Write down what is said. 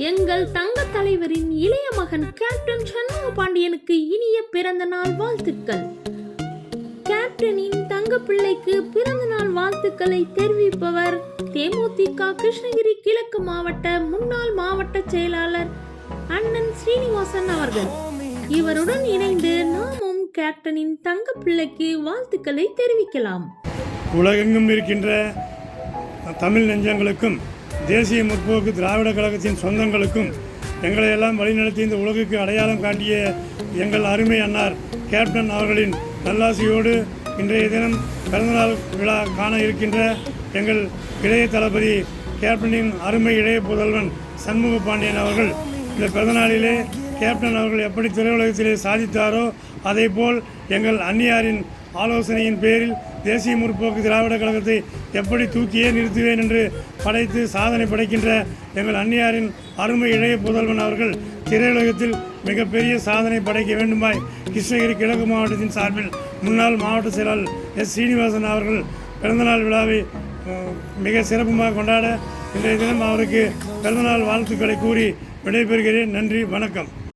எங்கள் தங்க தலைவரின் இளைய மகன் கேப்டன் சண்முக பாண்டியனுக்கு இனிய பிறந்த நாள் வாழ்த்துக்கள். கேப்டனின் தங்க பிள்ளைக்கு பிறந்த நாள் வாழ்த்துக்களை தெரிவிப்பவர் தேமுதிக கிருஷ்ணகிரி கிழக்கு மாவட்ட முன்னாள் மாவட்ட செயலாளர் அண்ணன் ஸ்ரீனிவாசன் அவர்கள். இவருடன் இணைந்து நாமும் கேப்டனின் தங்க பிள்ளைக்கு வாழ்த்துக்களை தெரிவிக்கலாம். உலகெங்கும் இருக்கின்ற தமிழ் நெஞ்சங்களுக்கும் தேசிய முற்போக்கு திராவிட கழகத்தின் சொந்தங்களுக்கும் எங்களை எல்லாம் வழிநடத்தி இந்த உலகுக்கு அடையாளம் காட்டிய எங்கள் அருமை அன்னார் கேப்டன் அவர்களின் நல்லாசியோடு இன்றைய தினம் பிறந்தநாள் விழா காண இருக்கின்ற எங்கள் இளைய தளபதி கேப்டனின் அருமை இளைய புதல்வன் சண்முக பாண்டியன் அவர்கள் இந்த பிறந்தநாளிலே கேப்டன் அவர்கள் எப்படி திரையுலகத்திலே சாதித்தாரோ அதேபோல் எங்கள் அன்னியாரின் ஆலோசனையின் பேரில் தேசிய முற்போக்கு திராவிட கழகத்தை எப்படி தூக்கியே நிறுத்துவேன் என்று படைத்து சாதனை படைக்கின்ற எங்கள் அன்னியாரின் அருமை இளைய புதல்வன் அவர்கள் திரையுலகத்தில் மிகப்பெரிய சாதனை படைக்க வேண்டுமாய் கிருஷ்ணகிரி கிழக்கு மாவட்டத்தின் சார்பில் முன்னாள் மாவட்ட செயலாளர் எஸ் ஸ்ரீனிவாசன் அவர்கள் பிறந்தநாள் விழாவை மிக சிறப்புமாக கொண்டாட இன்றைய தினம் அவருக்கு பிறந்தநாள் வாழ்த்துக்களை கூறி விடைபெறுகிறேன். நன்றி, வணக்கம்.